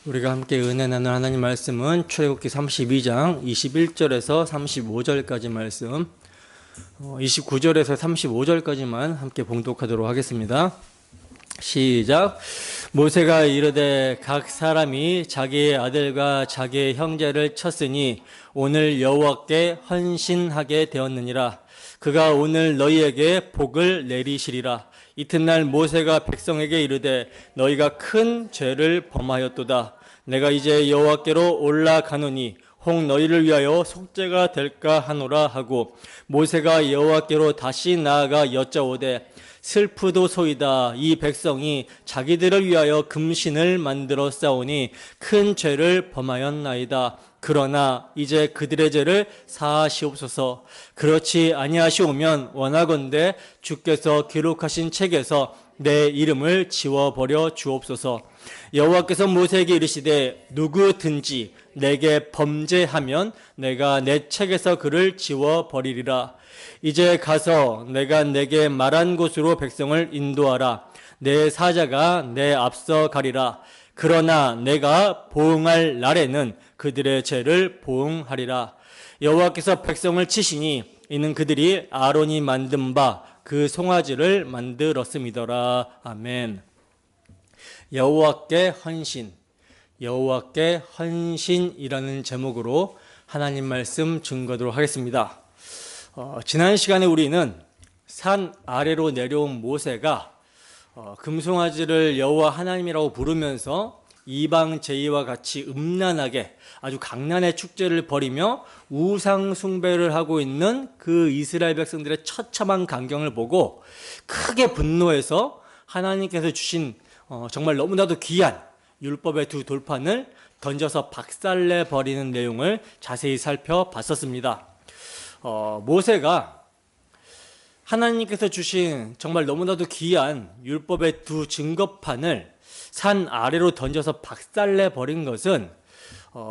우리가 함께 은혜 나눌 하나님 말씀은 출애굽기 32장 21절에서 35절까지 말씀, 29절에서 35절까지만 함께 봉독하도록 하겠습니다. 시작. 모세가 이르되 각 사람이 자기의 아들과 자기의 형제를 쳤으니 오늘 여호와께 헌신하게 되었느니라. 그가 오늘 너희에게 복을 내리시리라. 이튿날 모세가 백성에게 이르되 너희가 큰 죄를 범하였도다. 내가 이제 여호와께로 올라가노니 혹 너희를 위하여 속죄가 될까 하노라 하고, 모세가 여호와께로 다시 나아가 여짜오되 슬프도소이다. 이 백성이 자기들을 위하여 금신을 만들어 싸우니 큰 죄를 범하였나이다. 그러나 이제 그들의 죄를 사하시옵소서. 그렇지 아니하시오면 원하건대 주께서 기록하신 책에서 내 이름을 지워버려 주옵소서. 여호와께서 모세에게 이르시되 누구든지 내게 범죄하면 내가 내 책에서 그를 지워버리리라. 이제 가서 내가 내게 말한 곳으로 백성을 인도하라. 내 사자가 내 앞서 가리라. 그러나 내가 보응할 날에는 그들의 죄를 보응하리라. 여호와께서 백성을 치시니 이는 그들이 아론이 만든 바 그 송아지를 만들었음이더라. 아멘. 여호와께 헌신, 여호와께 헌신이라는 제목으로 하나님 말씀 증거하도록 하겠습니다. 지난 시간에 우리는 산 아래로 내려온 모세가 금송아지를 여호와 하나님이라고 부르면서 이방 제의와 같이 음란하게 아주 강난의 축제를 벌이며 우상 숭배를 하고 있는 그 이스라엘 백성들의 처참한 광경을 보고 크게 분노해서 하나님께서 주신 정말 너무나도 귀한 율법의 두 돌판을 던져서 박살내 버리는 내용을 자세히 살펴봤었습니다. 모세가 하나님께서 주신 정말 너무나도 귀한 율법의 두 증거판을 산 아래로 던져서 박살내 버린 것은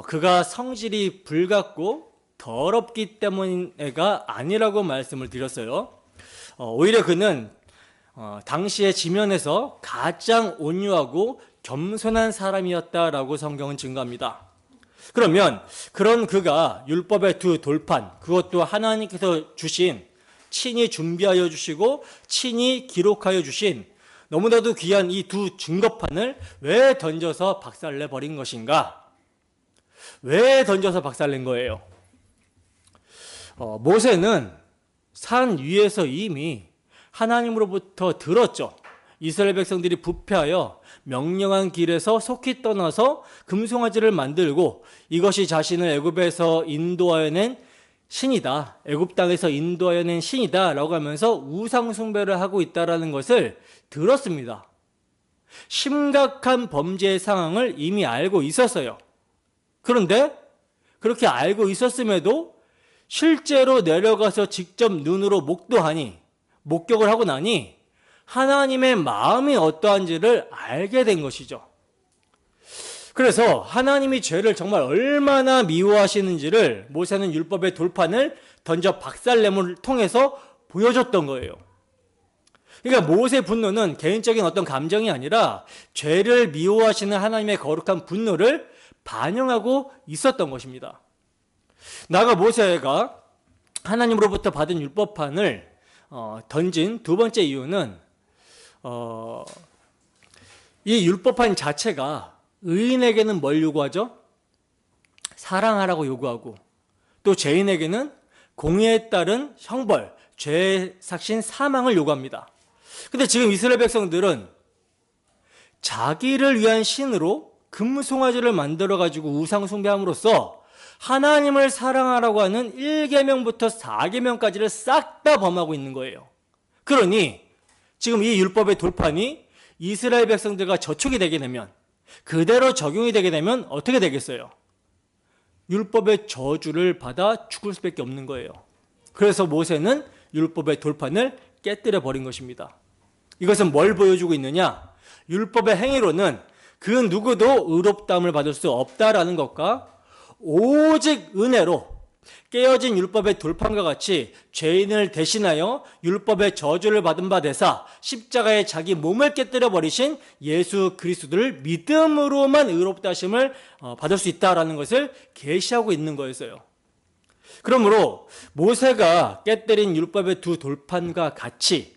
그가 성질이 불같고 더럽기 때문에가 아니라고 말씀을 드렸어요. 오히려 그는 당시의 지면에서 가장 온유하고 겸손한 사람이었다라고 성경은 증거합니다. 그러면 그런 그가 율법의 두 돌판, 그것도 하나님께서 주신, 친히 준비하여 주시고 친히 기록하여 주신 너무나도 귀한 이 두 증거판을 왜 던져서 박살내 버린 것인가? 왜 던져서 박살낸 거예요? 모세는 산 위에서 이미 하나님으로부터 들었죠. 이스라엘 백성들이 부패하여 명령한 길에서 속히 떠나서 금송아지를 만들고 이것이 자신을 애굽에서 인도하여낸 신이다, 애굽 땅에서 인도하여낸 신이다 라고 하면서 우상 숭배를 하고 있다는 것을 들었습니다. 심각한 범죄의 상황을 이미 알고 있었어요. 그런데 그렇게 알고 있었음에도 실제로 내려가서 직접 눈으로 목격을 하고 나니 하나님의 마음이 어떠한지를 알게 된 것이죠. 그래서 하나님이 죄를 정말 얼마나 미워하시는지를 모세는 율법의 돌판을 던져 박살냄을 통해서 보여줬던 거예요. 그러니까 모세의 분노는 개인적인 어떤 감정이 아니라 죄를 미워하시는 하나님의 거룩한 분노를 반영하고 있었던 것입니다. 나아가 모세가 하나님으로부터 받은 율법판을 던진 두 번째 이유는 이 율법판 자체가 의인에게는 뭘 요구하죠? 사랑하라고 요구하고, 또 죄인에게는 공의에 따른 형벌, 죄의 삭신 사망을 요구합니다. 근데 지금 이스라엘 백성들은 자기를 위한 신으로 금송아지를 만들어가지고 우상 숭배함으로써 하나님을 사랑하라고 하는 1계명부터 4계명까지를 싹 다 범하고 있는 거예요. 그러니 지금 이 율법의 돌판이 이스라엘 백성들과 저촉이 되게 되면, 그대로 적용이 되게 되면 어떻게 되겠어요? 율법의 저주를 받아 죽을 수밖에 없는 거예요. 그래서 모세는 율법의 돌판을 깨뜨려 버린 것입니다. 이것은 뭘 보여주고 있느냐? 율법의 행위로는 그 누구도 의롭다함을 받을 수 없다라는 것과 오직 은혜로 깨어진 율법의 돌판과 같이 죄인을 대신하여 율법의 저주를 받은 바 되사 십자가에 자기 몸을 깨뜨려 버리신 예수 그리스도를 믿음으로만 의롭다 하심을 받을 수 있다라는 것을 계시하고 있는 거였어요. 그러므로 모세가 깨뜨린 율법의 두 돌판과 같이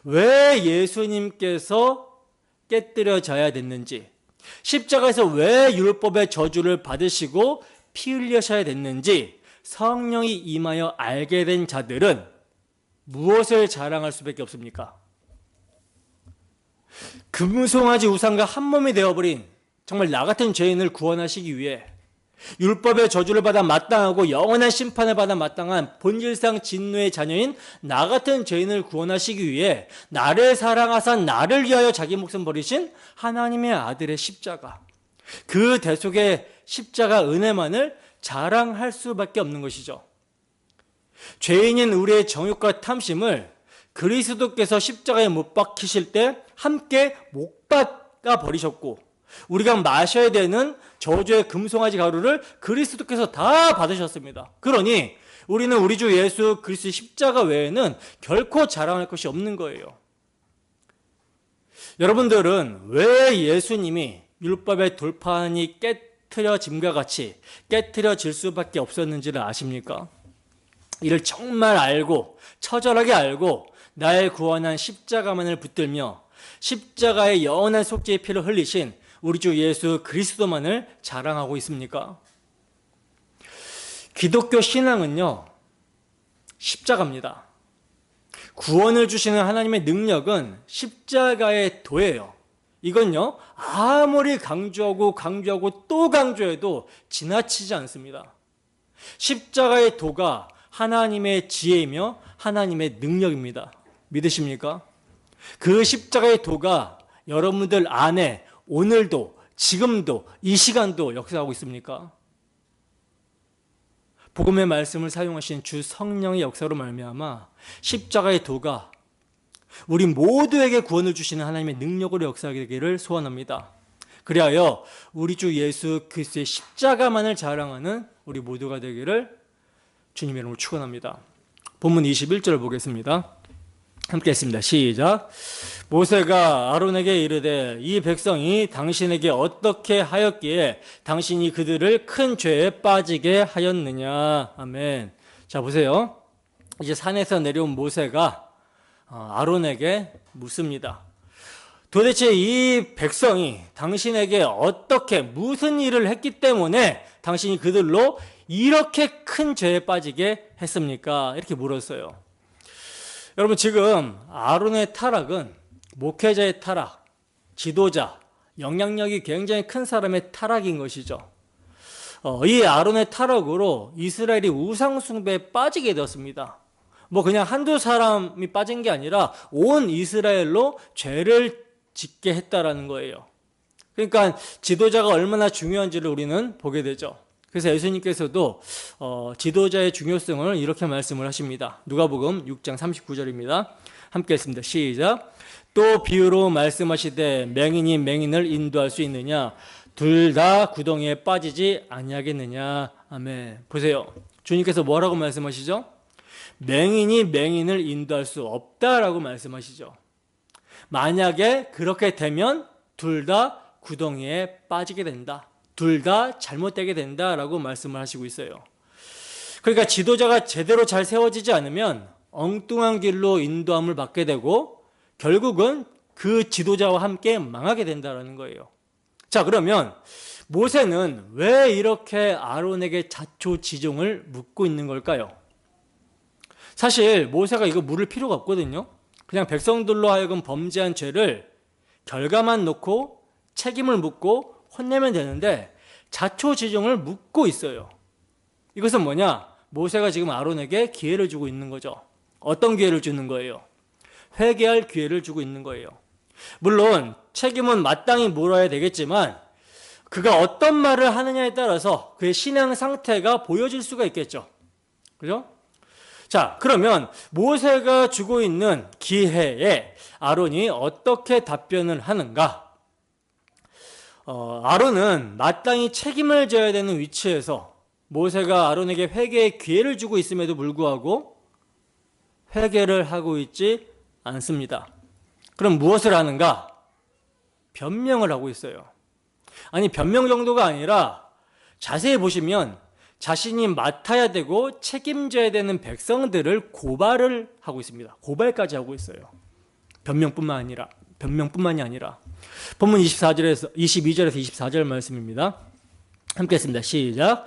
왜 예수님께서 깨뜨려져야 됐는지, 십자가에서 왜 율법의 저주를 받으시고 피 흘려셔야 됐는지 성령이 임하여 알게 된 자들은 무엇을 자랑할 수밖에 없습니까? 금송아지 우상과 한 몸이 되어버린 정말 나 같은 죄인을 구원하시기 위해 율법의 저주를 받아 마땅하고 영원한 심판을 받아 마땅한 본질상 진노의 자녀인 나 같은 죄인을 구원하시기 위해 나를 사랑하사 나를 위하여 자기 목숨 버리신 하나님의 아들의 십자가, 그 대속의 십자가 은혜만을 자랑할 수밖에 없는 것이죠. 죄인인 우리의 정욕과 탐심을 그리스도께서 십자가에 못 박히실 때 함께 못 박아 버리셨고, 우리가 마셔야 되는 저주의 금송아지 가루를 그리스도께서 다 받으셨습니다. 그러니 우리는 우리 주 예수 그리스도의 십자가 외에는 결코 자랑할 것이 없는 거예요. 여러분들은 왜 예수님이 율법의 돌판이 깨트려짐과 같이 깨트려질 수밖에 없었는지를 아십니까? 이를 정말 알고 처절하게 알고 나의 구원한 십자가만을 붙들며 십자가의 영원한 속죄의 피를 흘리신 우리 주 예수 그리스도만을 자랑하고 있습니까? 기독교 신앙은요, 십자가입니다. 구원을 주시는 하나님의 능력은 십자가의 도예요. 이건요, 아무리 강조하고 또 강조해도 지나치지 않습니다. 십자가의 도가 하나님의 지혜이며 하나님의 능력입니다. 믿으십니까? 그 십자가의 도가 여러분들 안에 오늘도, 지금도, 이 시간도 역사하고 있습니까? 복음의 말씀을 사용하신 주 성령의 역사로 말미암아 십자가의 도가 우리 모두에게 구원을 주시는 하나님의 능력으로 역사하기를 소원합니다. 그리하여 우리 주 예수 그리스도의 십자가만을 자랑하는 우리 모두가 되기를 주님의 이름으로 축원합니다. 본문 21절 보겠습니다. 함께 했습니다. 시작. 모세가 아론에게 이르되 이 백성이 당신에게 어떻게 하였기에 당신이 그들을 큰 죄에 빠지게 하였느냐. 아멘. 자, 보세요. 이제 산에서 내려온 모세가 아론에게 묻습니다. 도대체 이 백성이 당신에게 어떻게 무슨 일을 했기 때문에 당신이 그들로 이렇게 큰 죄에 빠지게 했습니까? 이렇게 물었어요. 여러분, 지금 아론의 타락은 목회자의 타락, 지도자, 영향력이 굉장히 큰 사람의 타락인 것이죠. 이 아론의 타락으로 이스라엘이 우상 숭배에 빠지게 되었습니다. 그냥 한두 사람이 빠진 게 아니라 온 이스라엘로 죄를 짓게 했다라는 거예요. 그러니까 지도자가 얼마나 중요한지를 우리는 보게 되죠. 그래서 예수님께서도 지도자의 중요성을 이렇게 말씀을 하십니다. 누가복음 6장 39절입니다. 함께 했습니다. 시작. 또 비유로 말씀하시되 맹인이 맹인을 인도할 수 있느냐? 둘 다 구덩이에 빠지지 아니하겠느냐? 아멘. 보세요. 주님께서 뭐라고 말씀하시죠? 맹인이 맹인을 인도할 수 없다라고 말씀하시죠. 만약에 그렇게 되면 둘 다 구덩이에 빠지게 된다. 둘 다 잘못되게 된다라고 말씀을 하시고 있어요. 그러니까 지도자가 제대로 잘 세워지지 않으면 엉뚱한 길로 인도함을 받게 되고 결국은 그 지도자와 함께 망하게 된다라는 거예요. 자, 그러면 모세는 왜 이렇게 아론에게 자초지종을 묻고 있는 걸까요? 사실 모세가 이거 물을 필요가 없거든요. 그냥 백성들로 하여금 범죄한 죄를 결과만 놓고 책임을 묻고 혼내면 되는데 자초지종을 묻고 있어요. 이것은 뭐냐? 모세가 지금 아론에게 기회를 주고 있는 거죠. 어떤 기회를 주는 거예요? 회개할 기회를 주고 있는 거예요. 물론 책임은 마땅히 물어야 되겠지만 그가 어떤 말을 하느냐에 따라서 그의 신앙 상태가 보여질 수가 있겠죠. 그죠? 자, 그러면 모세가 주고 있는 기회에 아론이 어떻게 답변을 하는가? 아론은 마땅히 책임을 져야 되는 위치에서 모세가 아론에게 회개의 기회를 주고 있음에도 불구하고 회개를 하고 있지 않습니다. 그럼 무엇을 하는가? 변명을 하고 있어요. 아니, 변명 정도가 아니라 자세히 보시면 자신이 맡아야 되고 책임져야 되는 백성들을 고발을 하고 있습니다. 고발까지 하고 있어요. 변명뿐만이 아니라 본문 22절에서 24절 말씀입니다. 함께 했습니다. 시작.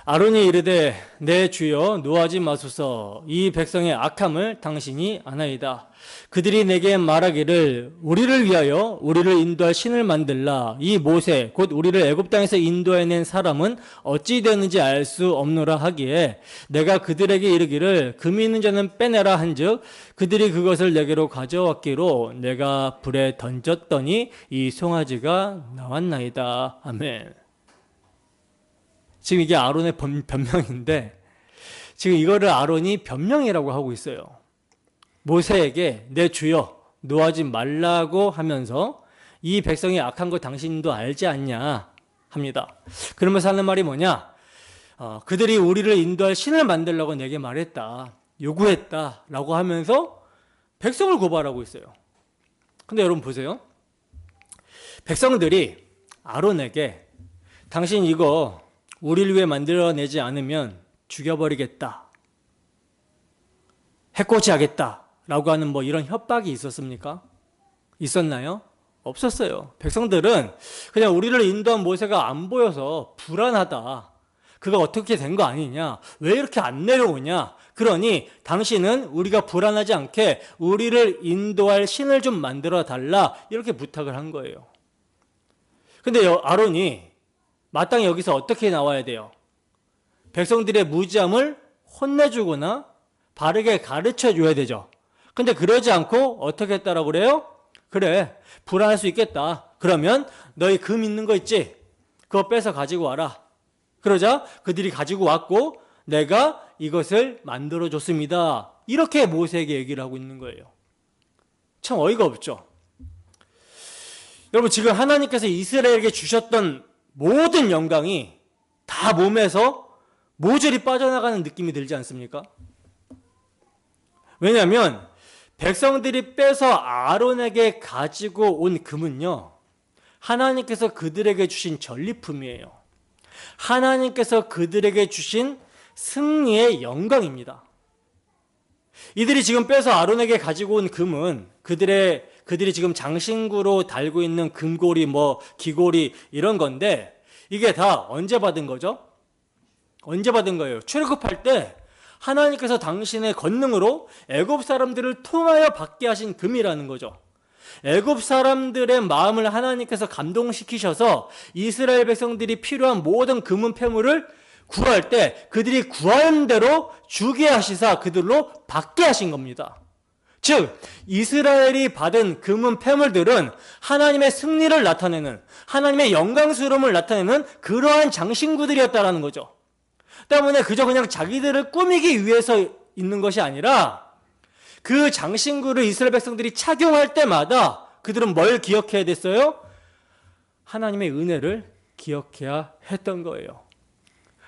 아론이 이르되 내 주여 노하지 마소서. 이 백성의 악함을 당신이 아나이다. 그들이 내게 말하기를 우리를 위하여 우리를 인도할 신을 만들라. 이 모세 곧 우리를 애굽 땅에서 인도해낸 사람은 어찌 되는지 알 수 없노라 하기에 내가 그들에게 이르기를 금이 있는 자는 빼내라 한즉 그들이 그것을 내게로 가져왔기로 내가 불에 던졌더니 이 송아지가 나왔나이다. 아멘. 지금 이게 아론의 변명인데 지금 이거를 아론이 변명이라고 하고 있어요. 모세에게 내 주여 노하지 말라고 하면서 이 백성이 악한 거 당신도 알지 않냐 합니다. 그러면서 하는 말이 뭐냐? 그들이 우리를 인도할 신을 만들려고 내게 말했다, 요구했다 라고 하면서 백성을 고발하고 있어요. 근데 여러분 보세요. 백성들이 아론에게 당신 이거 우리를 위해 만들어내지 않으면 죽여버리겠다, 해코지 하겠다 라고 하는 뭐 이런 협박이 있었습니까? 있었나요? 없었어요. 백성들은 그냥 우리를 인도한 모세가 안 보여서 불안하다, 그가 어떻게 된 거 아니냐, 왜 이렇게 안 내려오냐, 그러니 당신은 우리가 불안하지 않게 우리를 인도할 신을 좀 만들어 달라, 이렇게 부탁을 한 거예요. 근데 아론이 마땅히 여기서 어떻게 나와야 돼요? 백성들의 무지함을 혼내주거나 바르게 가르쳐줘야 되죠. 근데 그러지 않고 어떻게 했다라고 그래요? 그래, 불안할 수 있겠다. 그러면 너희 금 있는 거 있지? 그거 빼서 가지고 와라. 그러자 그들이 가지고 왔고 내가 이것을 만들어줬습니다. 이렇게 모세에게 얘기를 하고 있는 거예요. 참 어이가 없죠. 여러분, 지금 하나님께서 이스라엘에게 주셨던 모든 영광이 다 몸에서 모조리 빠져나가는 느낌이 들지 않습니까? 왜냐하면 백성들이 빼서 아론에게 가지고 온 금은요, 하나님께서 그들에게 주신 전리품이에요. 하나님께서 그들에게 주신 승리의 영광입니다. 이들이 지금 빼서 아론에게 가지고 온 금은 그들이 지금 장신구로 달고 있는 금고리, 귀고리 이런 건데 이게 다 언제 받은 거죠? 언제 받은 거예요? 출애굽할 때 하나님께서 당신의 권능으로 애굽 사람들을 통하여 받게 하신 금이라는 거죠. 애굽 사람들의 마음을 하나님께서 감동시키셔서 이스라엘 백성들이 필요한 모든 금은 폐물을 구할 때 그들이 구하는 대로 주게 하시사 그들로 받게 하신 겁니다. 즉 이스라엘이 받은 금은 폐물들은 하나님의 승리를 나타내는, 하나님의 영광스러움을 나타내는 그러한 장신구들이었다라는 거죠. 때문에 그저 그냥 자기들을 꾸미기 위해서 있는 것이 아니라 그 장신구를 이스라엘 백성들이 착용할 때마다 그들은 뭘 기억해야 됐어요? 하나님의 은혜를 기억해야 했던 거예요.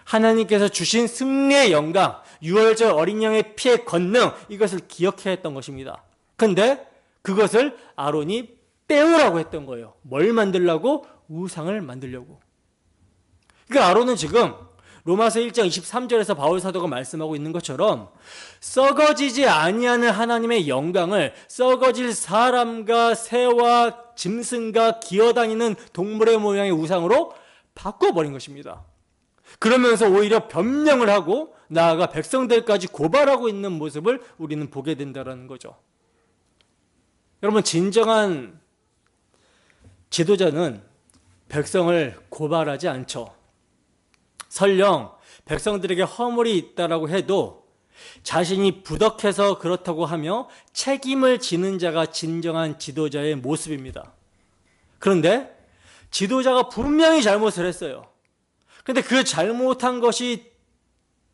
하나님께서 주신 승리의 영광, 유월절 어린 양의 피의 권능, 이것을 기억해야 했던 것입니다. 근데 그것을 아론이 빼오라고 했던 거예요. 뭘 만들려고? 우상을 만들려고. 그러니까 아론은 지금 로마서 1장 23절에서 바울 사도가 말씀하고 있는 것처럼 썩어지지 아니하는 하나님의 영광을 썩어질 사람과 새와 짐승과 기어다니는 동물의 모양의 우상으로 바꿔버린 것입니다. 그러면서 오히려 변명을 하고 나아가 백성들까지 고발하고 있는 모습을 우리는 보게 된다는 거죠. 여러분, 진정한 지도자는 백성을 고발하지 않죠. 설령 백성들에게 허물이 있다라고 해도 자신이 부덕해서 그렇다고 하며 책임을 지는 자가 진정한 지도자의 모습입니다. 그런데 지도자가 분명히 잘못을 했어요. 근데 그 잘못한 것이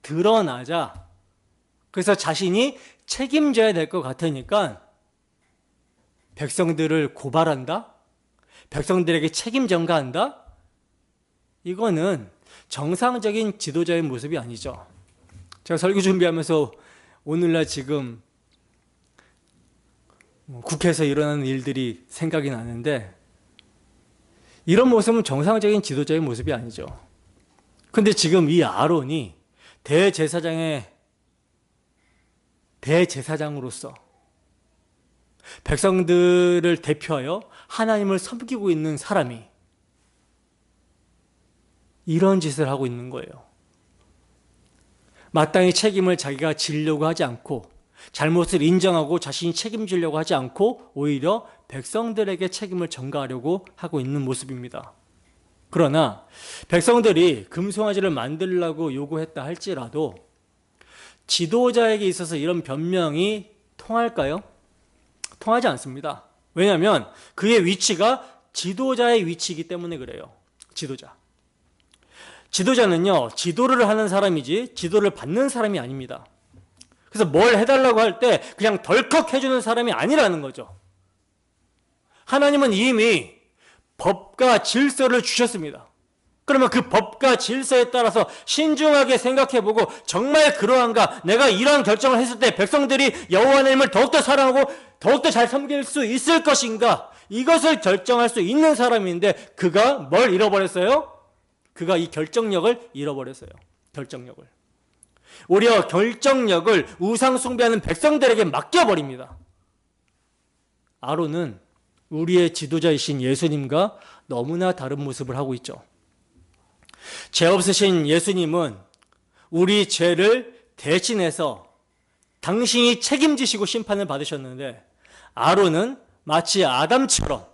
드러나자 그래서 자신이 책임져야 될 것 같으니까 백성들을 고발한다? 백성들에게 책임 전가한다? 이거는 정상적인 지도자의 모습이 아니죠. 제가 설교 준비하면서 오늘날 지금 국회에서 일어나는 일들이 생각이 나는데 이런 모습은 정상적인 지도자의 모습이 아니죠. 근데 지금 이 아론이 대제사장으로서 백성들을 대표하여 하나님을 섬기고 있는 사람이 이런 짓을 하고 있는 거예요. 마땅히 책임을 자기가 지려고 하지 않고 잘못을 인정하고 자신이 책임지려고 하지 않고 오히려 백성들에게 책임을 전가하려고 하고 있는 모습입니다. 그러나 백성들이 금송아지를 만들라고 요구했다 할지라도 지도자에게 있어서 이런 변명이 통할까요? 통하지 않습니다. 왜냐하면 그의 위치가 지도자의 위치이기 때문에 그래요. 지도자는요, 지도를 하는 사람이지 지도를 받는 사람이 아닙니다. 그래서 뭘 해달라고 할 때 그냥 덜컥 해주는 사람이 아니라는 거죠. 하나님은 이미 법과 질서를 주셨습니다. 그러면 그 법과 질서에 따라서 신중하게 생각해보고 정말 그러한가, 내가 이러한 결정을 했을 때 백성들이 여호와 하나님을 더욱더 사랑하고 더욱더 잘 섬길 수 있을 것인가, 이것을 결정할 수 있는 사람인데 그가 뭘 잃어버렸어요? 그가 이 결정력을 잃어버렸어요. 결정력을. 오히려 결정력을 우상 숭배하는 백성들에게 맡겨버립니다. 아론은 우리의 지도자이신 예수님과 너무나 다른 모습을 하고 있죠. 죄 없으신 예수님은 우리 죄를 대신해서 당신이 책임지시고 심판을 받으셨는데 아론은 마치 아담처럼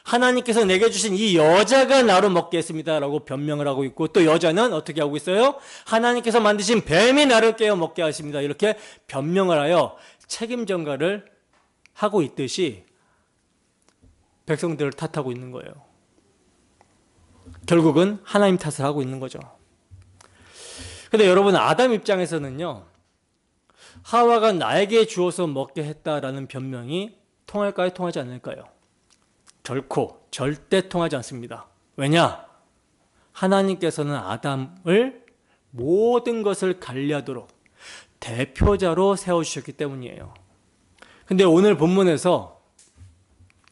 하나님께서 내게 주신 이 여자가 나로 먹게 했습니다라고 변명을 하고 있고, 또 여자는 어떻게 하고 있어요? 하나님께서 만드신 뱀이 나를 깨어 먹게 하십니다. 이렇게 변명을 하여 책임 전가를 하고 있듯이 백성들을 탓하고 있는 거예요. 결국은 하나님 탓을 하고 있는 거죠. 근데 여러분, 아담 입장에서는요, 하와가 나에게 주어서 먹게 했다라는 변명이 통할까요? 통하지 않을까요? 결코 절대 통하지 않습니다. 왜냐? 하나님께서는 아담을 모든 것을 관리하도록 대표자로 세워주셨기 때문이에요. 근데 오늘 본문에서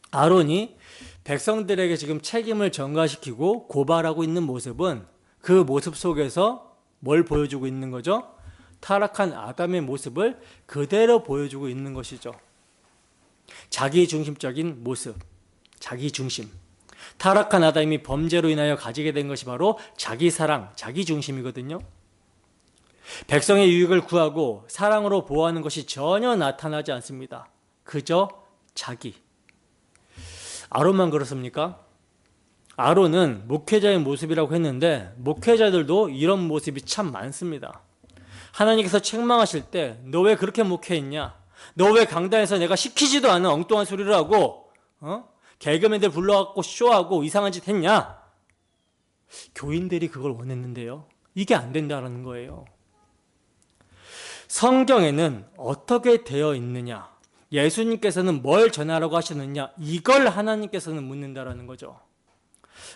아론이 백성들에게 지금 책임을 전가시키고 고발하고 있는 모습은 그 모습 속에서 뭘 보여주고 있는 거죠? 타락한 아담의 모습을 그대로 보여주고 있는 것이죠. 자기중심적인 모습, 자기중심. 타락한 아담이 범죄로 인하여 가지게 된 것이 바로 자기사랑, 자기중심이거든요. 백성의 유익을 구하고 사랑으로 보호하는 것이 전혀 나타나지 않습니다. 그저 자기. 아론만 그렇습니까? 아론은 목회자의 모습이라고 했는데 목회자들도 이런 모습이 참 많습니다. 하나님께서 책망하실 때 너 왜 그렇게 목회했냐? 너 왜 강단에서 내가 시키지도 않은 엉뚱한 소리를 하고 개그맨들 불러갖고 쇼하고 이상한 짓 했냐? 교인들이 그걸 원했는데요. 이게 안 된다는 거예요. 성경에는 어떻게 되어 있느냐? 예수님께서는 뭘 전하라고 하시느냐? 이걸 하나님께서는 묻는다라는 거죠.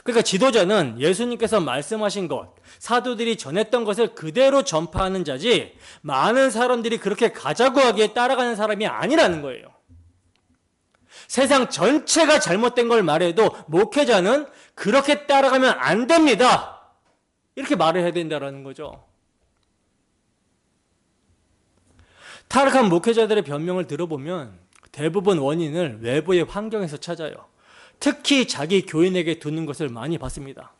그러니까 지도자는 예수님께서 말씀하신 것, 사도들이 전했던 것을 그대로 전파하는 자지 많은 사람들이 그렇게 가자고 하기에 따라가는 사람이 아니라는 거예요. 세상 전체가 잘못된 걸 말해도 목회자는 그렇게 따라가면 안 됩니다. 이렇게 말을 해야 된다는 거죠. 타락한 목회자들의 변명을 들어보면 대부분 원인을 외부의 환경에서 찾아요. 특히 자기 교인에게 두는 것을 많이 봤습니다.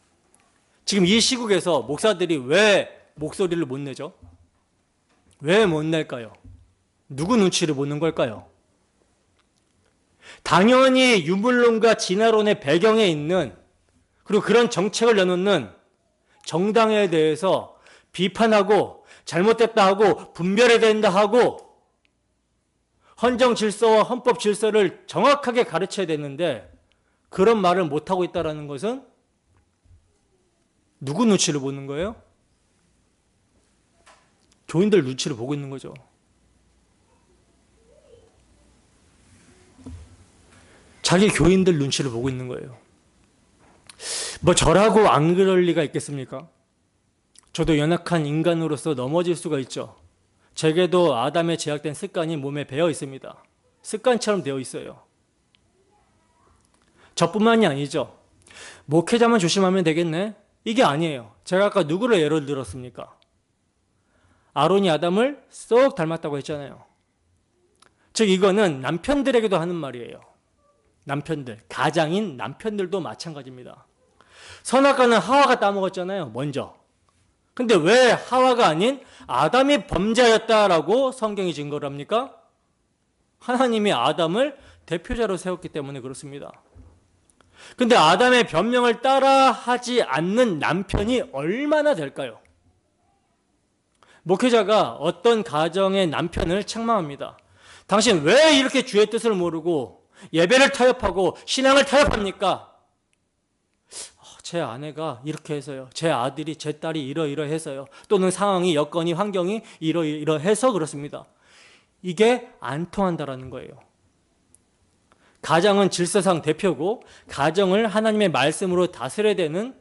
지금 이 시국에서 목사들이 왜 목소리를 못 내죠? 왜 못 낼까요? 누구 눈치를 보는 걸까요? 당연히 유물론과 진화론의 배경에 있는, 그리고 그런 정책을 내놓는 정당에 대해서 비판하고 잘못됐다 하고 분별해야 된다 하고 헌정 질서와 헌법 질서를 정확하게 가르쳐야 되는데 그런 말을 못하고 있다는 것은 누구 눈치를 보는 거예요? 교인들 눈치를 보고 있는 거죠. 자기 교인들 눈치를 보고 있는 거예요. 뭐 저라고 안 그럴 리가 있겠습니까? 저도 연약한 인간으로서 넘어질 수가 있죠. 제게도 아담의 제약된 습관이 몸에 배어 있습니다. 습관처럼 되어 있어요. 저뿐만이 아니죠. 목회자만 조심하면 되겠네? 이게 아니에요. 제가 아까 누구를 예를 들었습니까? 아론이 아담을 쏙 닮았다고 했잖아요. 즉 이거는 남편들에게도 하는 말이에요. 남편들, 가장인 남편들도 마찬가지입니다. 선악과는 하와가 따먹었잖아요. 먼저. 근데 왜 하와가 아닌 아담이 범죄하였다라고 성경이 증거를 합니까? 하나님이 아담을 대표자로 세웠기 때문에 그렇습니다. 근데 아담의 변명을 따라 하지 않는 남편이 얼마나 될까요? 목회자가 어떤 가정의 남편을 책망합니다. 당신 왜 이렇게 주의 뜻을 모르고 예배를 타협하고 신앙을 타협합니까? 제 아내가 이렇게 해서요. 제 아들이, 제 딸이 이러이러해서요. 또는 상황이, 여건이, 환경이 이러이러해서 그렇습니다. 이게 안 통한다라는 거예요. 가정은 질서상 대표고 가정을 하나님의 말씀으로 다스려야 되는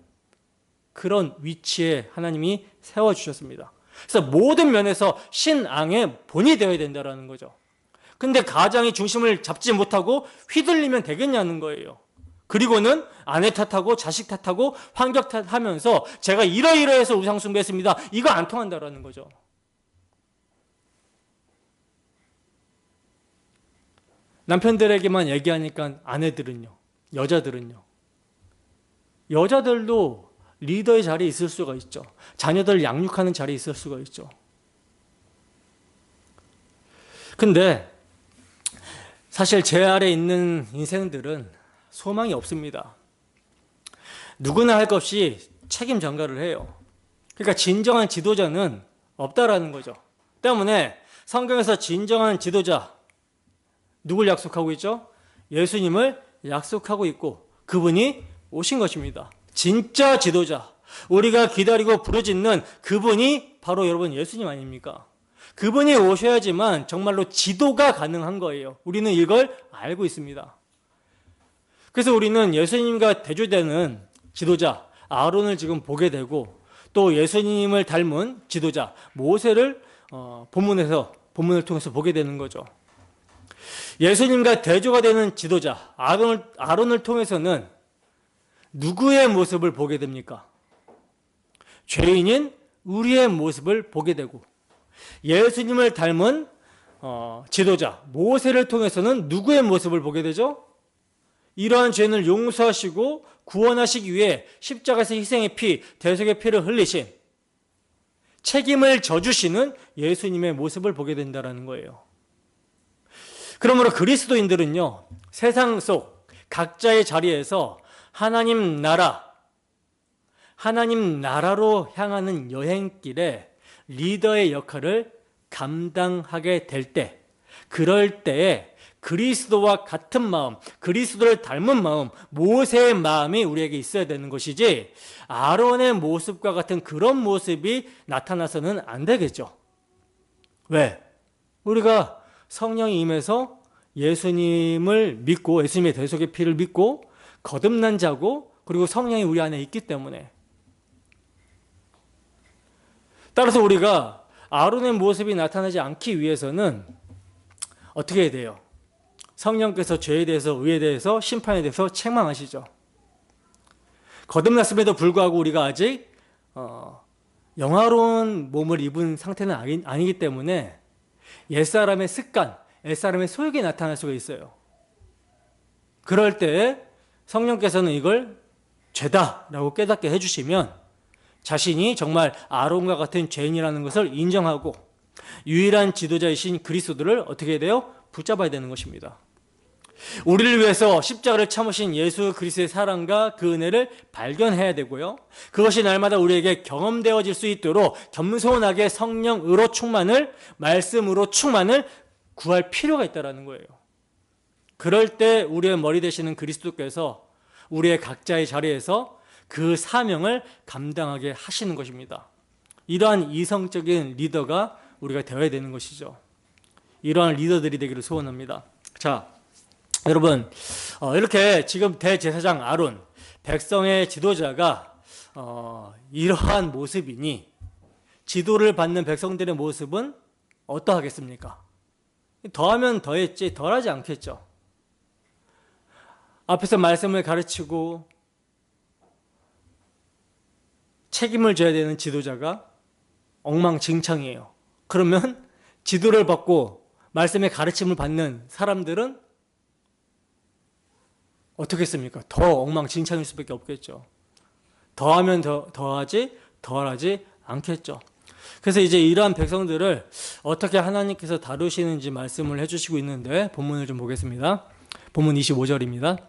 그런 위치에 하나님이 세워주셨습니다. 그래서 모든 면에서 신앙의 본이 되어야 된다는 거죠. 근데 가장이 중심을 잡지 못하고 휘둘리면 되겠냐는 거예요. 그리고는 아내 탓하고 자식 탓하고 환경 탓하면서 제가 이러이러해서 우상숭배했습니다. 이거 안 통한다라는 거죠. 남편들에게만 얘기하니까 아내들은요, 여자들도 리더의 자리에 있을 수가 있죠. 자녀들 양육하는 자리에 있을 수가 있죠. 근데 사실 제 아래에 있는 인생들은 소망이 없습니다. 누구나 할 것 없이 책임 전가를 해요. 그러니까 진정한 지도자는 없다라는 거죠. 때문에 성경에서 진정한 지도자 누굴 약속하고 있죠? 예수님을 약속하고 있고 그분이 오신 것입니다. 진짜 지도자, 우리가 기다리고 부르짖는 그분이 바로 여러분 예수님 아닙니까? 그분이 오셔야지만 정말로 지도가 가능한 거예요. 우리는 이걸 알고 있습니다. 그래서 우리는 예수님과 대조되는 지도자 아론을 지금 보게 되고 또 예수님을 닮은 지도자 모세를 본문을 통해서 보게 되는 거죠. 예수님과 대조가 되는 지도자 아론을 통해서는 누구의 모습을 보게 됩니까? 죄인인 우리의 모습을 보게 되고 예수님을 닮은 지도자 모세를 통해서는 누구의 모습을 보게 되죠? 이러한 죄를 용서하시고 구원하시기 위해 십자가에서 희생의 피, 대속의 피를 흘리신 책임을 져주시는 예수님의 모습을 보게 된다는 거예요. 그러므로 그리스도인들은요, 세상 속 각자의 자리에서 하나님 나라로 향하는 여행길에 리더의 역할을 감당하게 될 때, 그럴 때에 그리스도와 같은 마음, 그리스도를 닮은 마음, 모세의 마음이 우리에게 있어야 되는 것이지 아론의 모습과 같은 그런 모습이 나타나서는 안 되겠죠. 왜? 우리가 성령이 임해서 예수님을 믿고 예수님의 대속의 피를 믿고 거듭난 자고 그리고 성령이 우리 안에 있기 때문에 따라서 우리가 아론의 모습이 나타나지 않기 위해서는 어떻게 해야 돼요? 성령께서 죄에 대해서 의에 대해서 심판에 대해서 책망하시죠. 거듭났음에도 불구하고 우리가 아직 영화로운 몸을 입은 상태는 아니기 때문에 옛사람의 습관, 옛사람의 소욕이 나타날 수가 있어요. 그럴 때 성령께서는 이걸 죄다라고 깨닫게 해주시면 자신이 정말 아론과 같은 죄인이라는 것을 인정하고 유일한 지도자이신 그리스도를 어떻게 해야 돼요? 붙잡아야 되는 것입니다. 우리를 위해서 십자가를 참으신 예수 그리스도의 사랑과 그 은혜를 발견해야 되고요. 그것이 날마다 우리에게 경험되어질 수 있도록 겸손하게 성령으로 충만을, 말씀으로 충만을 구할 필요가 있다는 거예요. 그럴 때 우리의 머리 되시는 그리스도께서 우리의 각자의 자리에서 그 사명을 감당하게 하시는 것입니다. 이러한 이성적인 리더가 우리가 되어야 되는 것이죠. 이러한 리더들이 되기를 소원합니다. 자, 여러분, 이렇게 지금 대제사장 아론, 백성의 지도자가 이러한 모습이니 지도를 받는 백성들의 모습은 어떠하겠습니까? 더하면 더했지 덜하지 않겠죠. 앞에서 말씀을 가르치고 책임을 져야 되는 지도자가 엉망진창이에요. 그러면 지도를 받고 말씀의 가르침을 받는 사람들은 어떻겠습니까? 더 엉망진창일 수밖에 없겠죠. 더하면 더하지 덜하지 않겠죠. 그래서 이제 이러한 백성들을 어떻게 하나님께서 다루시는지 말씀을 해주시고 있는데 본문을 좀 보겠습니다. 본문 25절입니다.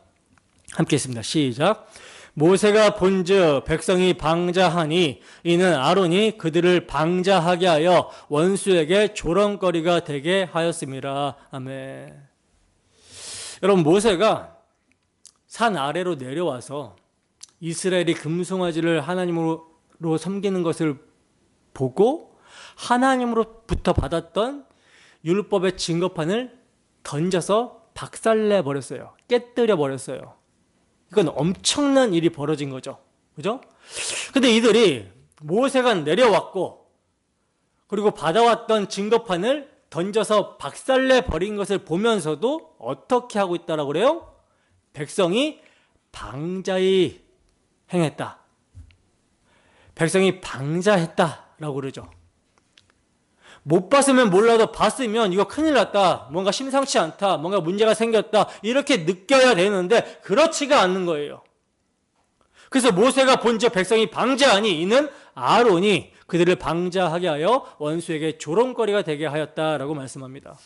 함께 했습니다. 시작. 모세가 본즉 백성이 방자하니 이는 아론이 그들을 방자하게 하여 원수에게 조롱거리가 되게 하였음이라. 아멘. 여러분, 모세가 산 아래로 내려와서 이스라엘이 금송아지를 하나님으로 섬기는 것을 보고 하나님으로부터 받았던 율법의 증거판을 던져서 박살내 버렸어요. 깨뜨려 버렸어요. 이건 엄청난 일이 벌어진 거죠. 그죠? 근데 이들이 모세가 내려왔고 그리고 받아왔던 증거판을 던져서 박살내 버린 것을 보면서도 어떻게 하고 있다라고 그래요? 백성이 방자히 행했다. 백성이 방자했다라고 그러죠. 못 봤으면 몰라도 봤으면 이거 큰일 났다. 뭔가 심상치 않다. 뭔가 문제가 생겼다. 이렇게 느껴야 되는데 그렇지가 않는 거예요. 그래서 모세가 본즉 백성이 방자하니 이는 아론이 그들을 방자하게 하여 원수에게 조롱거리가 되게 하였다라고 말씀합니다.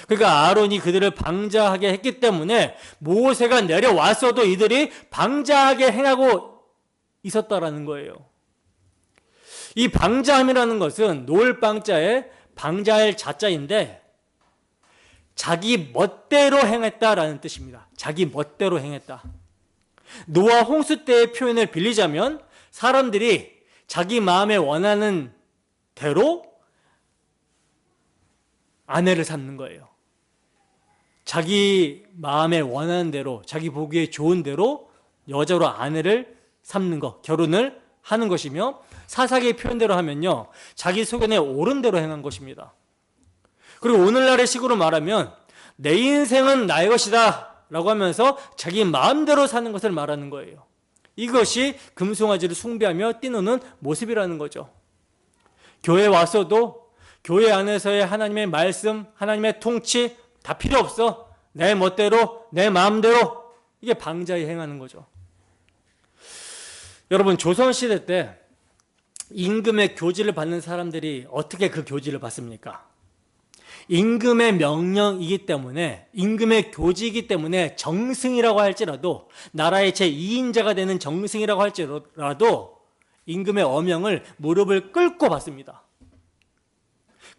그러니까 아론이 그들을 방자하게 했기 때문에 모세가 내려왔어도 이들이 방자하게 행하고 있었다라는 거예요. 이 방자함이라는 것은 놓을 방자에 방자할 자자인데 자기 멋대로 행했다라는 뜻입니다. 자기 멋대로 행했다. 노아 홍수 때의 표현을 빌리자면 사람들이 자기 마음에 원하는 대로 아내를 삼는 거예요. 자기 마음에 원하는 대로, 자기 보기에 좋은 대로 여자로 아내를 삼는 것, 결혼을 하는 것이며 사사기의 표현대로 하면요, 자기 소견에 옳은 대로 행한 것입니다. 그리고 오늘날의 식으로 말하면 내 인생은 나의 것이다 라고 하면서 자기 마음대로 사는 것을 말하는 거예요. 이것이 금송아지를 숭배하며 뛰노는 모습이라는 거죠. 교회에 왔어도 교회 안에서의 하나님의 말씀, 하나님의 통치 다 필요 없어. 내 멋대로, 내 마음대로. 이게 방자히 행하는 거죠. 여러분, 조선시대 때 임금의 교지를 받는 사람들이 어떻게 그 교지를 받습니까? 임금의 명령이기 때문에, 임금의 교지이기 때문에 정승이라고 할지라도, 나라의 제2인자가 되는 정승이라고 할지라도 임금의 어명을 무릎을 꿇고 받습니다.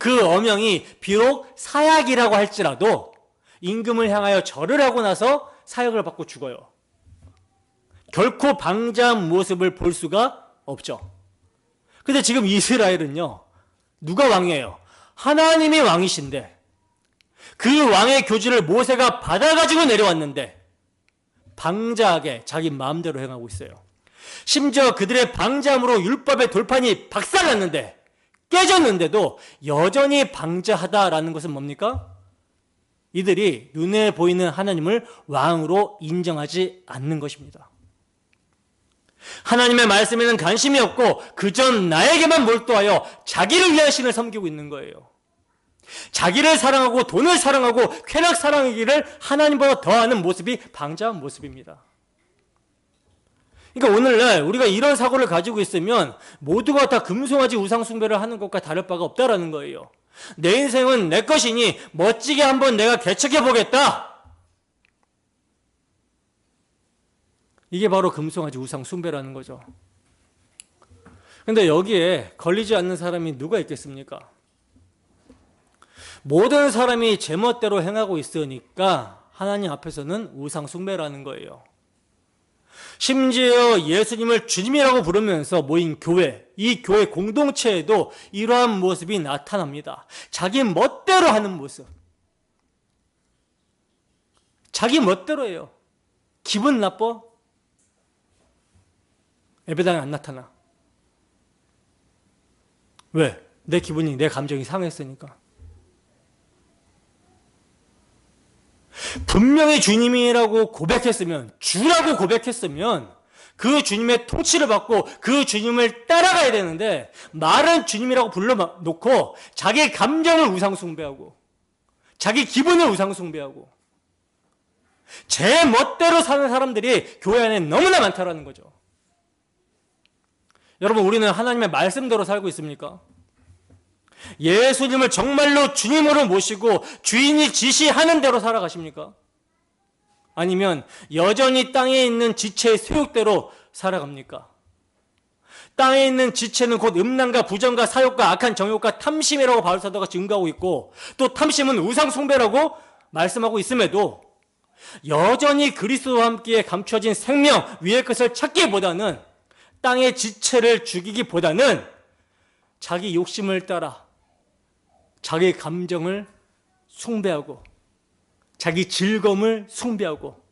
그 어명이 비록 사약이라고 할지라도 임금을 향하여 절을 하고 나서 사역을 받고 죽어요. 결코 방자한 모습을 볼 수가 없죠. 근데 지금 이스라엘은요, 누가 왕이에요? 하나님이 왕이신데 그 왕의 교지를 모세가 받아가지고 내려왔는데 방자하게 자기 마음대로 행하고 있어요. 심지어 그들의 방자함으로 율법의 돌판이 박살났는데, 깨졌는데도 여전히 방자하다라는 것은 뭡니까? 이들이 눈에 보이는 하나님을 왕으로 인정하지 않는 것입니다. 하나님의 말씀에는 관심이 없고 그저 나에게만 몰두하여 자기를 위한 신을 섬기고 있는 거예요. 자기를 사랑하고 돈을 사랑하고 쾌락 사랑하기를 하나님보다 더하는 모습이 방자한 모습입니다. 그러니까 오늘날 우리가 이런 사고를 가지고 있으면 모두가 다 금송아지 우상 숭배를 하는 것과 다를 바가 없다라는 거예요. 내 인생은 내 것이니 멋지게 한번 내가 개척해 보겠다. 이게 바로 금송아지 우상 숭배라는 거죠. 근데 여기에 걸리지 않는 사람이 누가 있겠습니까? 모든 사람이 제멋대로 행하고 있으니까 하나님 앞에서는 우상 숭배라는 거예요. 심지어 예수님을 주님이라고 부르면서 모인 교회, 이 교회 공동체에도 이러한 모습이 나타납니다. 자기 멋대로 하는 모습. 자기 멋대로 해요. 기분 나빠? 예배당에 안 나타나. 왜? 내 기분이, 내 감정이 상했으니까. 분명히 주님이라고 고백했으면, 주라고 고백했으면 그 주님의 통치를 받고 그 주님을 따라가야 되는데, 말은 주님이라고 불러놓고 자기 감정을 우상숭배하고 자기 기분을 우상숭배하고 제 멋대로 사는 사람들이 교회 안에 너무나 많다라는 거죠. 여러분, 우리는 하나님의 말씀대로 살고 있습니까? 예수님을 정말로 주님으로 모시고 주인이 지시하는 대로 살아가십니까? 아니면 여전히 땅에 있는 지체의 소욕대로 살아갑니까? 땅에 있는 지체는 곧 음란과 부정과 사욕과 악한 정욕과 탐심이라고 바울사도가 증거하고 있고, 또 탐심은 우상숭배라고 말씀하고 있음에도 여전히 그리스도와 함께 감춰진 생명 위의 것을 찾기보다는, 땅의 지체를 죽이기보다는 자기 욕심을 따라 자기 감정을 숭배하고 자기 즐거움을 숭배하고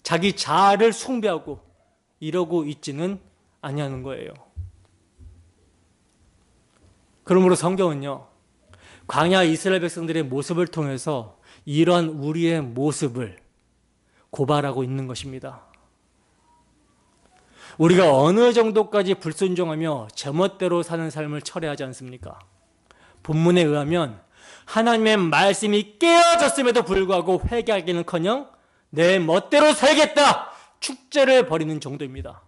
자기 자아를 숭배하고 이러고 있지는 아니하는 거예요. 그러므로 성경은요, 광야 이스라엘 백성들의 모습을 통해서 이러한 우리의 모습을 고발하고 있는 것입니다. 우리가 어느 정도까지 불순종하며 제멋대로 사는 삶을 철회하지 않습니까? 본문에 의하면 하나님의 말씀이 깨어졌음에도 불구하고 회개하기는커녕 내 멋대로 살겠다 축제를 벌이는 정도입니다.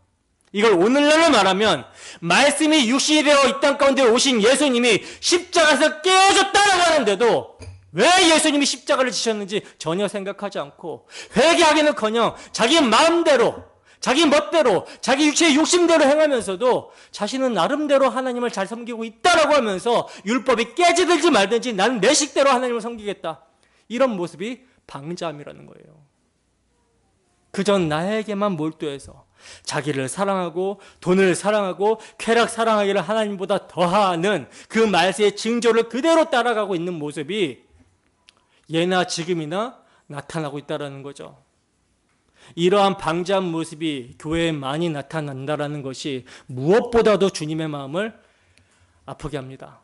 이걸 오늘날로 말하면 말씀이 육신이 되어 이 땅 가운데 오신 예수님이 십자가에서 깨어졌다라고 하는데도 왜 예수님이 십자가를 지셨는지 전혀 생각하지 않고, 회개하기는커녕 자기 마음대로 자기 멋대로 자기 육체의 욕심대로 행하면서도 자신은 나름대로 하나님을 잘 섬기고 있다라고 하면서 율법이 깨지든지 말든지 나는 내 식대로 하나님을 섬기겠다, 이런 모습이 방자함이라는 거예요. 그저 나에게만 몰두해서 자기를 사랑하고 돈을 사랑하고 쾌락 사랑하기를 하나님보다 더하는 그 말세의 징조를 그대로 따라가고 있는 모습이 예나 지금이나 나타나고 있다는 거죠. 이러한 방자한 모습이 교회에 많이 나타난다는 것이 무엇보다도 주님의 마음을 아프게 합니다.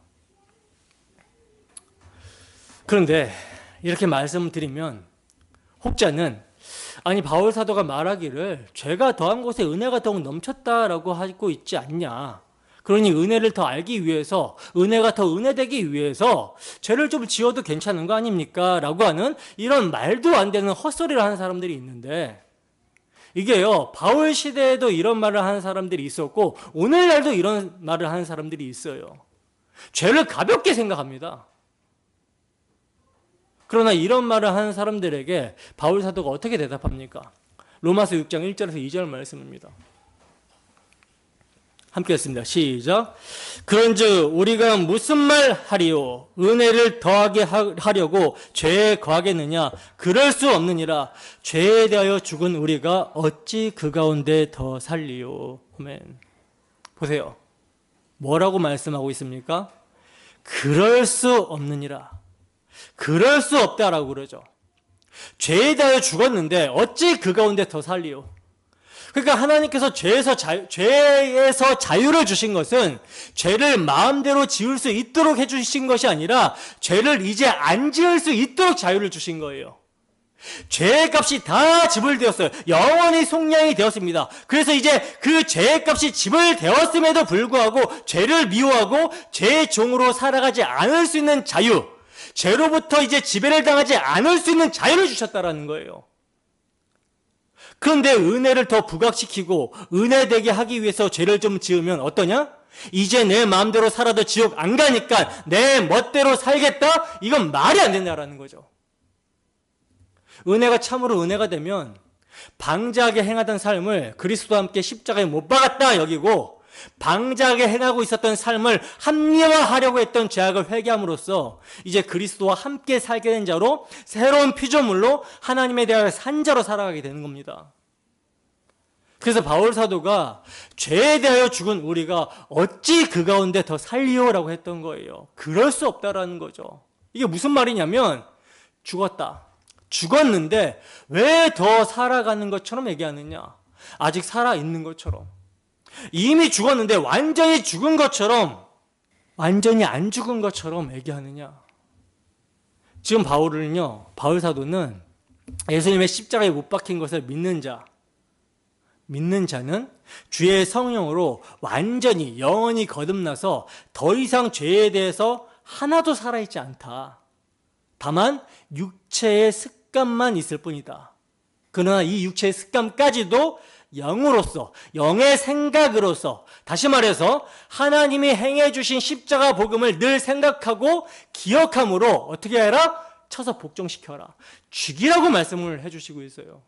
그런데 이렇게 말씀드리면 혹자는, 아니 바울 사도가 말하기를 죄가 더한 곳에 은혜가 더욱 넘쳤다라고 하고 있지 않냐, 그러니 은혜를 더 알기 위해서, 은혜가 더 은혜되기 위해서 죄를 좀 지어도 괜찮은 거 아닙니까? 라고 하는 이런 말도 안 되는 헛소리를 하는 사람들이 있는데, 이게요, 바울 시대에도 이런 말을 하는 사람들이 있었고 오늘날도 이런 말을 하는 사람들이 있어요. 죄를 가볍게 생각합니다. 그러나 이런 말을 하는 사람들에게 바울 사도가 어떻게 대답합니까? 로마서 6장 1절에서 2절 말씀입니다. 함께 했습니다. 시작. 그런즉 우리가 무슨 말 하리요? 은혜를 더하게 하려고 죄에 거하겠느냐? 그럴 수 없느니라. 죄에 대하여 죽은 우리가 어찌 그 가운데 더 살리요? 아멘. 보세요. 뭐라고 말씀하고 있습니까? 그럴 수 없느니라. 그럴 수 없다라고 그러죠. 죄에 대하여 죽었는데 어찌 그 가운데 더 살리요? 그러니까 하나님께서 죄에서 자유를 주신 것은 죄를 마음대로 지을 수 있도록 해주신 것이 아니라 죄를 이제 안 지을 수 있도록 자유를 주신 거예요. 죄의 값이 다 지불되었어요. 영원히 속량이 되었습니다. 그래서 이제 그 죄의 값이 지불되었음에도 불구하고 죄를 미워하고 죄의 종으로 살아가지 않을 수 있는 자유, 죄로부터 이제 지배를 당하지 않을 수 있는 자유를 주셨다라는 거예요. 그런데 은혜를 더 부각시키고 은혜되게 하기 위해서 죄를 좀 지으면 어떠냐? 이제 내 마음대로 살아도 지옥 안 가니까 내 멋대로 살겠다? 이건 말이 안 된다라는 거죠. 은혜가 참으로 은혜가 되면 방자하게 행하던 삶을 그리스도와 함께 십자가에 못 박았다 여기고, 방자하게 행하고 있었던 삶을 합리화하려고 했던 죄악을 회개함으로써 이제 그리스도와 함께 살게 된 자로, 새로운 피조물로 하나님에 대하여 산 자로 살아가게 되는 겁니다. 그래서 바울 사도가 죄에 대하여 죽은 우리가 어찌 그 가운데 더 살리오라고 했던 거예요. 그럴 수 없다라는 거죠. 이게 무슨 말이냐면, 죽었는데 왜 더 살아가는 것처럼 얘기하느냐? 아직 살아있는 것처럼, 이미 죽었는데 완전히 죽은 것처럼 완전히 안 죽은 것처럼 얘기하느냐? 지금 바울 사도는 예수님의 십자가에 못 박힌 것을 믿는 자는 주의 성령으로 완전히 영원히 거듭나서 더 이상 죄에 대해서 하나도 살아있지 않다. 다만 육체의 습관만 있을 뿐이다. 그러나 이 육체의 습관까지도 영으로서, 영의 생각으로서, 다시 말해서 하나님이 행해 주신 십자가 복음을 늘 생각하고 기억함으로 어떻게 해라? 쳐서 복종시켜라. 죽이라고 말씀을 해주시고 있어요.